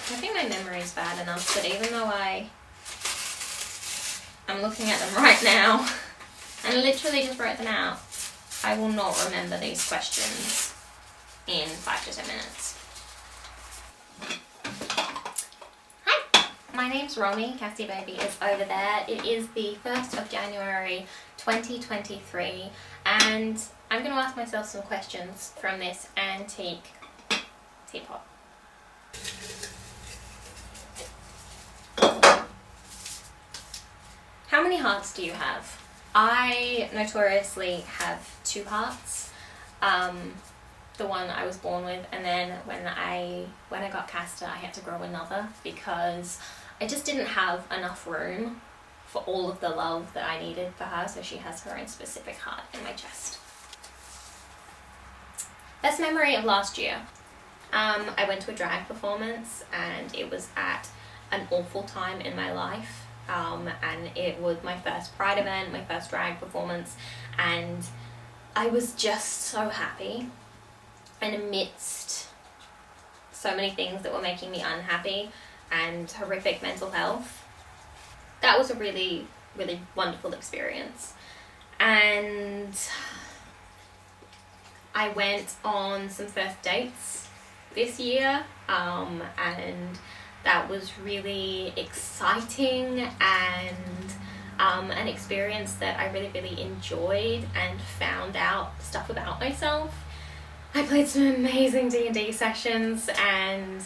I think my memory is bad enough, but even though I'm looking at them right now and literally just wrote them out, I will not remember these questions in 5 to 10 minutes. Hi, my name's Romy. Cassie Baby is over there. It is the 1st of January 2023 and I'm going to ask myself some questions from this antique teapot. How many hearts do you have? I notoriously have 2 hearts. The one I was born with, and then when I got Castor, I had to grow another because I just didn't have enough room for all of the love that I needed for her, so she has her own specific heart in my chest. Best memory of last year. I went to a drag performance and it was at an awful time in my life. And it was my first Pride event, my first drag performance, and I was just so happy. And amidst so many things that were making me unhappy and horrific mental health, that was a really, really wonderful experience. And I went on some first dates this year, and that was really exciting and an experience that I really, really enjoyed and found out stuff about myself. I played some amazing D&D sessions and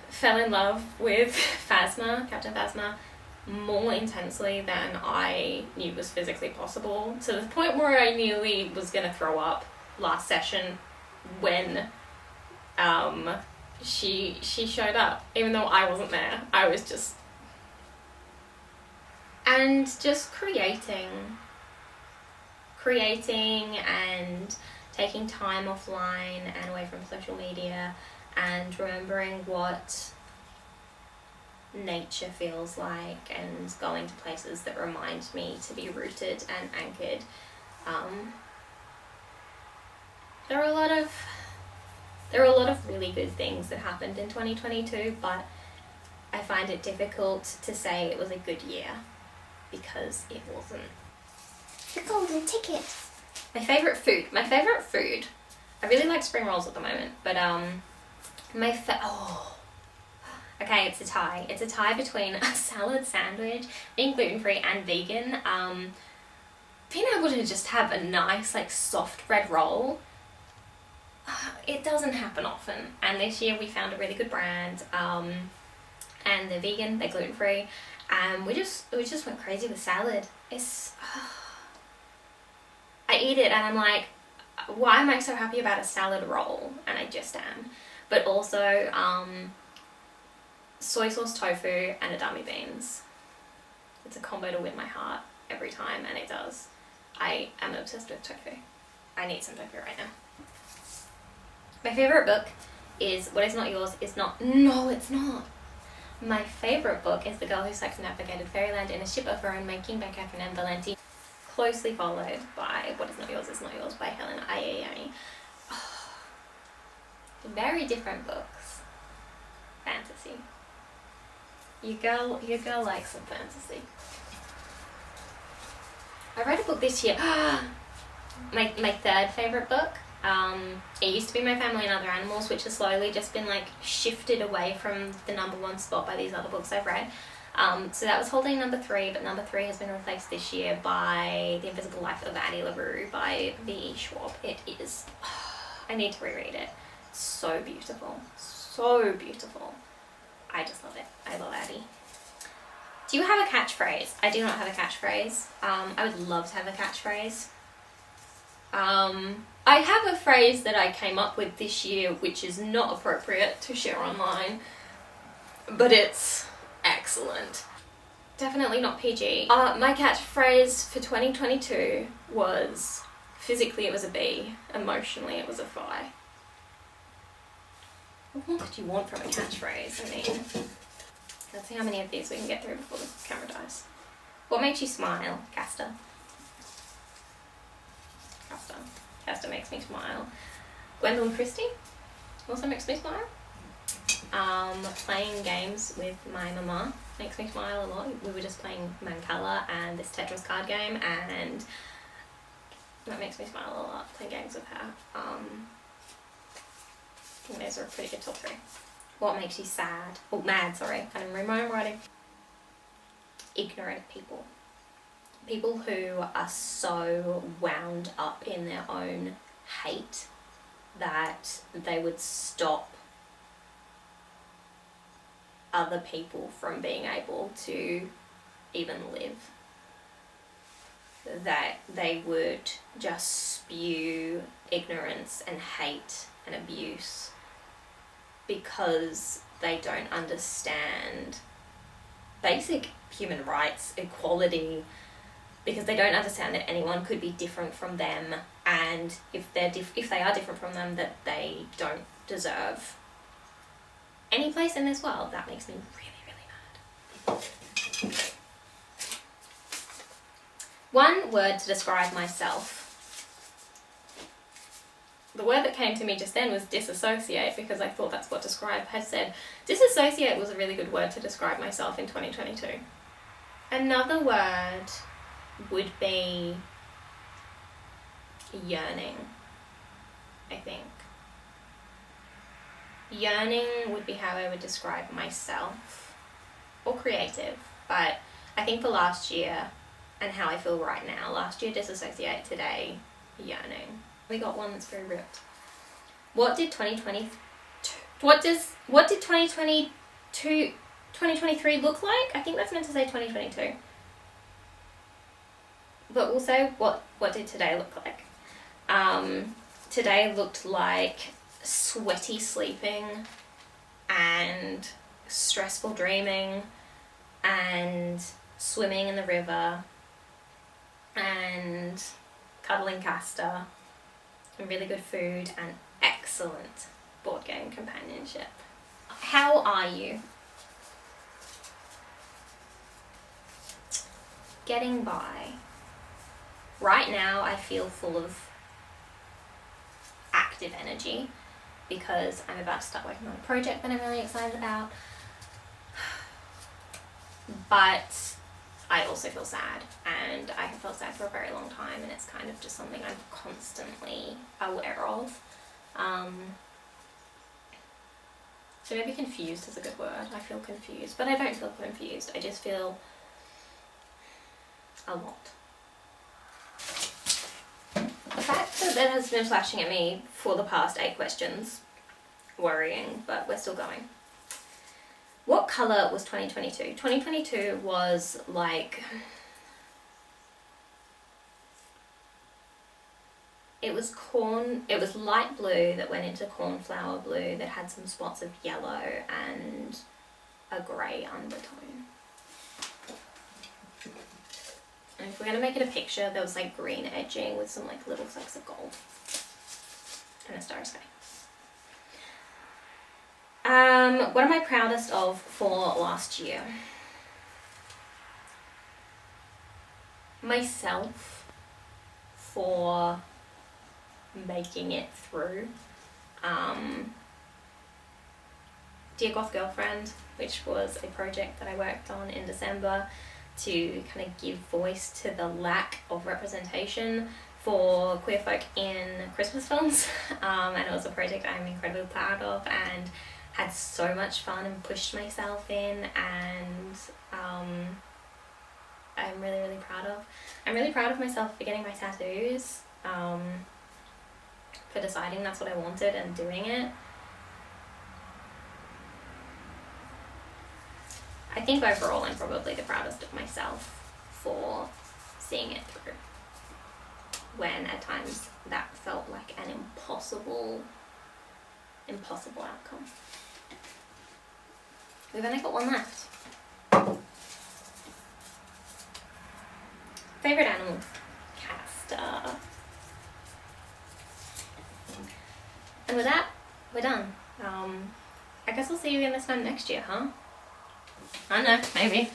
fell in love with Phasma, Captain Phasma, more intensely than I knew was physically possible, to the point where I nearly was going to throw up last session when she showed up, even though I wasn't there. I was just creating and taking time offline and away from social media and remembering what nature feels like and going to places that remind me to be rooted and anchored. There are a lot of really good things that happened in 2022, but I find it difficult to say it was a good year because it wasn't. The golden ticket. My favourite food. I really like spring rolls at the moment, but okay, it's a tie. It's a tie between a salad sandwich, being gluten-free and vegan. Being able to just have a nice, like, soft bread roll, it doesn't happen often. And this year we found a really good brand, and they're vegan, they're gluten-free, and we just went crazy with salad. I eat it and I'm like, why am I so happy about a salad roll? And I just am. But also soy sauce tofu and edamame beans. It's a combo to win my heart every time, and it does. I am obsessed with tofu. I need some tofu right now. My favourite book is What Is Not Yours Is Not... No, it's not. My favourite book is The Girl Who Circumnavigated Fairyland in a Ship of Her Own Making by Catherine M. Valenti, closely followed by What Is Not Yours Is Not Yours by Helen Ayeyemi. Very different books. Fantasy. Your girl likes some fantasy. I read a book this year. my 3rd favourite book. It used to be My Family and Other Animals, which has slowly just been like shifted away from the #1 spot by these other books I've read. So that was holding number 3, but number 3 has been replaced this year by The Invisible Life of Addie LaRue by V. Schwab. It is... I need to reread it. So beautiful. So beautiful. I just love it. I love Addie. Do you have a catchphrase? I do not have a catchphrase. I would love to have a catchphrase. I have a phrase that I came up with this year which is not appropriate to share online, but it's excellent. Definitely not PG. My catchphrase for 2022 was, physically it was a B, emotionally it was a phi. What more could you want from a catchphrase? I mean, let's see how many of these we can get through before the camera dies. What makes you smile, Castor? Castor makes me smile. Gwendolyn Christie also makes me smile. Playing games with my mama makes me smile a lot. We were just playing Mancala and this Tetris card game, and that makes me smile a lot, playing games with her. I think those are a pretty good top 3. What makes you sad? Oh, mad, sorry. I didn't read my own writing. Ignorant people. People who are so wound up in their own hate that they would stop other people from being able to even live. That they would just spew ignorance and hate and abuse because they don't understand basic human rights, equality, because they don't understand that anyone could be different from them, and if they are different from them, that they don't deserve any place in this world. That makes me really, really mad. One word to describe myself. The word that came to me just then was disassociate, because I thought that's what Describe had said. Disassociate was a really good word to describe myself in 2022. Another word would be yearning, I think. Yearning would be how I would describe myself, or creative, but I think for last year and how I feel right now, last year disassociate, today yearning. We got one that's very ripped. What did 2023 look like? I think that's meant to say 2022. But also, what did today look like? Today looked like sweaty sleeping and stressful dreaming and swimming in the river and cuddling Castor and really good food and excellent board game companionship. How are you? Getting by. Right now I feel full of active energy because I'm about to start working on a project that I'm really excited about. But I also feel sad, and I have felt sad for a very long time, and it's kind of just something I'm constantly aware of. So maybe confused is a good word. I feel confused, but I don't feel confused. I just feel a lot. The fact that has been flashing at me for the past 8 questions, worrying, but we're still going. What colour was 2022? 2022 was like... It was light blue that went into cornflower blue that had some spots of yellow and a grey undertone. And if we're going to make it a picture, there was like green edging with some like little flecks of gold. And a starry sky. What am I proudest of for last year? Myself for making it through. Dear Goth Girlfriend, which was a project that I worked on in December to kind of give voice to the lack of representation for queer folk in Christmas films. And it was a project I'm incredibly proud of and had so much fun and pushed myself in, and I'm really, really proud of. I'm really proud of myself for getting my tattoos, for deciding that's what I wanted and doing it. I think overall I'm probably the proudest of myself for seeing it through, when at times that felt like an impossible outcome. We've only got one left. Favourite animal? Castor. And with that, we're done. I guess I'll see you again this time next year, huh? I don't know, maybe.